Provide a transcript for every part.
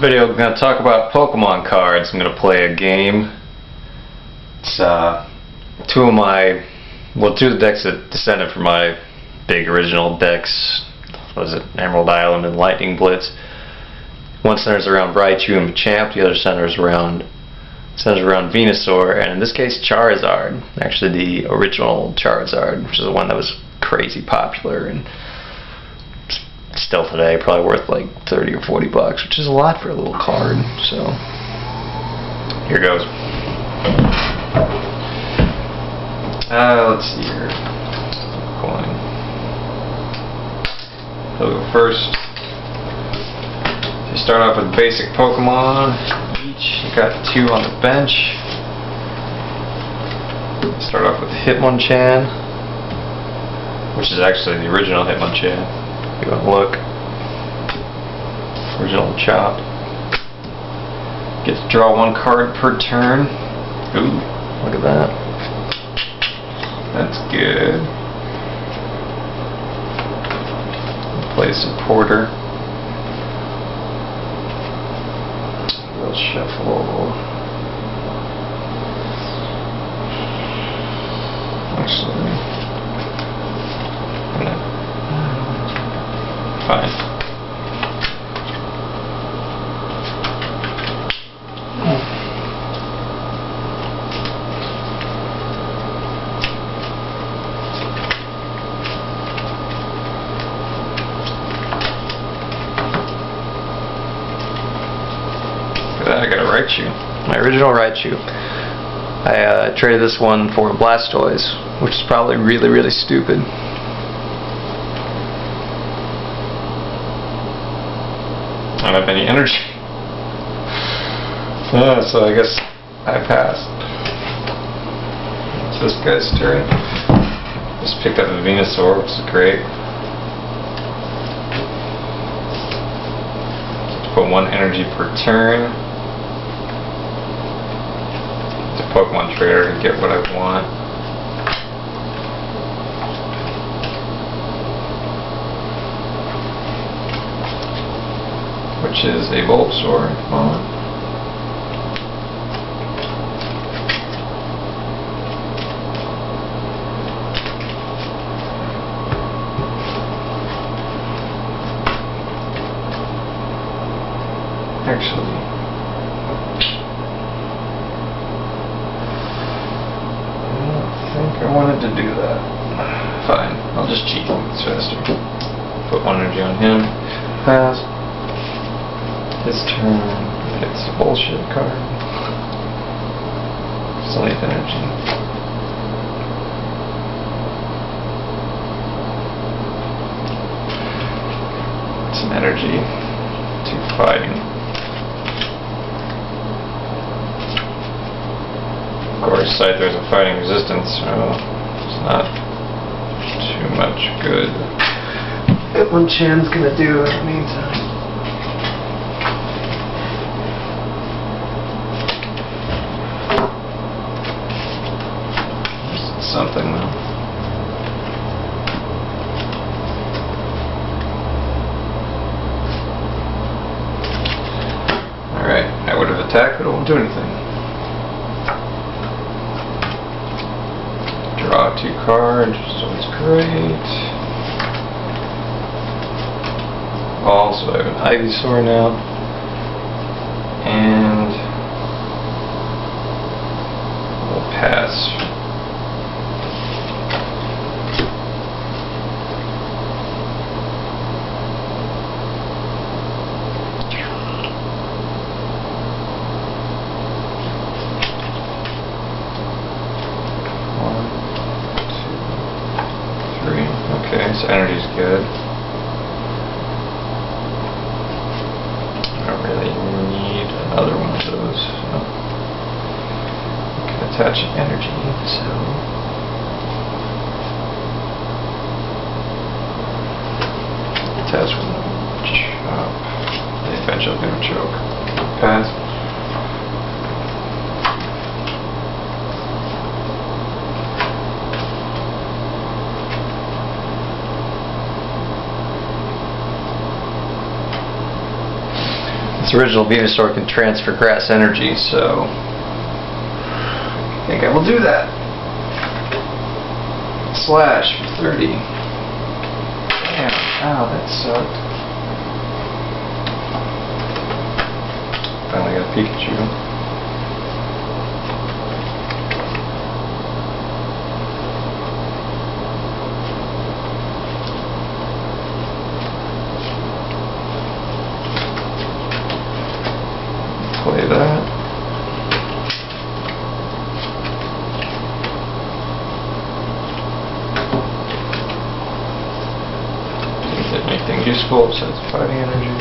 video I'm going to talk about Pokemon cards. I'm going to play a game. It's two of the decks that descended from my big original decks. Was it Emerald Island and Lightning Blitz? One centers around Raichu and Machamp, the other centers around Venusaur, and in this case Charizard. Actually the original Charizard, which is the one that was crazy popular and still today probably worth like 30 or 40 bucks, which is a lot for a little card. So here goes. Let's see here. Coin. I'll go first. You start off with basic Pokemon. Each you got 2 on the bench. Start off with Hitmonchan, which is actually the original Hitmonchan. If you want to look, original Chop. Get to draw 1 card per turn. Ooh, look at that. That's good. Play Supporter. We'll shuffle. Actually, fine. I got a Raichu, my original Raichu. I traded this one for a Blastoise, which is probably really, really stupid. I don't have any energy. So I guess I passed. It's this guy's turn. Just picked up a Venusaur, which is great. Put 1 energy per turn. Pokemon trader to get what I want. Which is a Bulbasaur at the moment. Actually, I wanted to do that. Fine, I'll just cheat. It's faster. Put 1 energy on him. Pass. His turn. It's a bullshit card. Still need energy. Some energy to fighting. Of course, there's a fighting resistance, so it's not too much good. Hitmonchan's gonna do in the meantime. Something though. Alright, I would have attacked, but it won't do anything. Draw 2 cards, so it's great. Also, I have an Ivysaur now. And we'll pass. Okay, so energy's good. I don't really need another one of those. So I can attach energy, so attach with a chop. Eventually I'm gonna choke. Pass. Its original Venusaur can transfer grass energy, so I think I will do that. Slash for 30. Damn, ow, that sucked. Finally got a Pikachu. Play that. Didn't get anything useful besides fighting energy.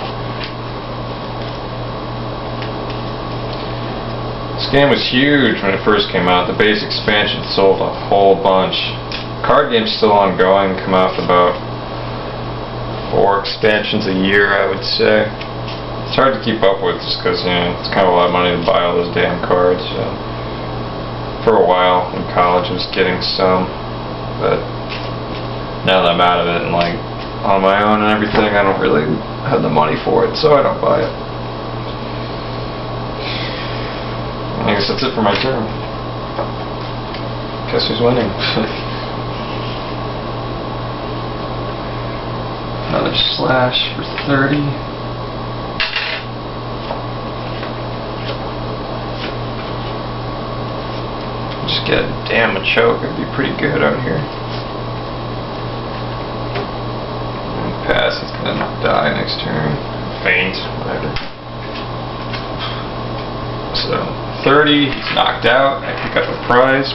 This game was huge when it first came out. The base expansion sold a whole bunch. Card game's still ongoing, come out with about 4 expansions a year, I would say. It's hard to keep up with just because, you know, it's kind of a lot of money to buy all those damn cards. So. For a while in college I was getting some, but now that I'm out of it and like on my own and everything, I don't really have the money for it, so I don't buy it. I guess that's it for my turn. Guess who's winning? Another slash for 30. Just get damn a choke, it'd be pretty good out here. And pass, it's gonna die next turn. Faint, whatever. So 30, he's knocked out. I pick up a prize.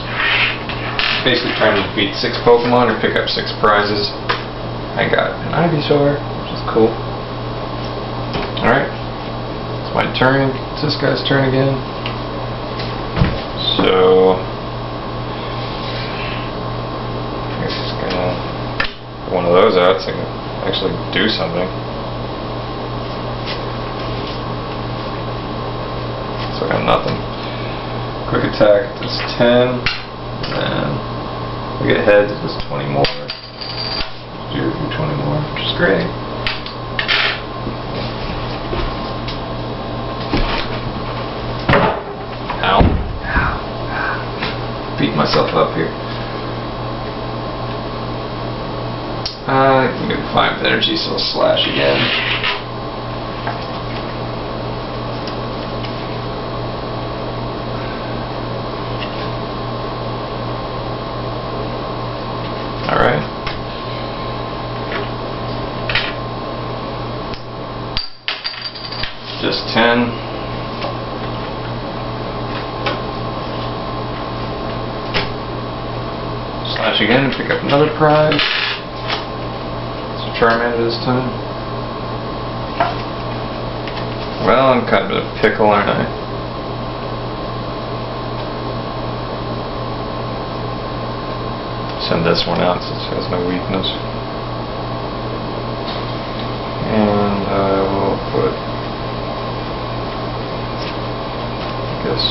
Basically trying to defeat 6 Pokemon or pick up 6 prizes. I got an Ivysaur, which is cool. Alright, it's my turn. It's this guy's turn again. So I guess he's gonna put one of those out so I can actually do something. So I got nothing. Quick attack does 10, and we get heads, it does 20 more. Do 20 more, which is great. Ow. Ow. Beat myself up here. I can get 5 energy, so I'll slash again. Alright. Just 10. Slash again and pick up another prize. It's a Charmander this time. Well, I'm kind of in a pickle, aren't I? Send this one out since it has no weakness. And I will put, I guess,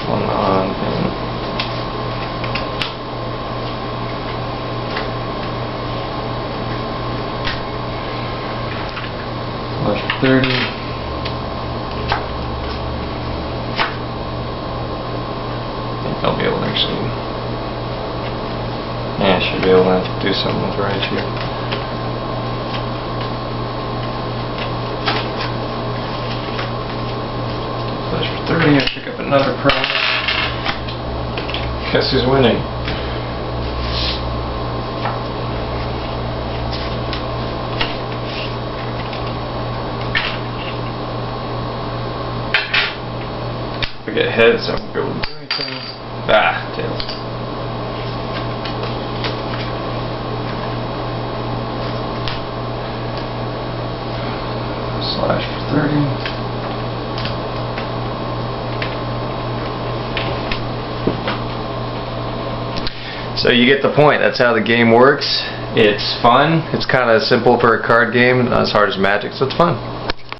one on him. Slash 30. I think I'll be able to actually. Yeah, I should be able to do something with right here. Flash for 30, I pick up another prize. Guess who's winning? If I get heads, I won't be able to do anything. Ah, tails. Slash for 30. So you get the point. That's how the game works. It's fun. It's kind of simple for a card game, not as hard as Magic, so it's fun.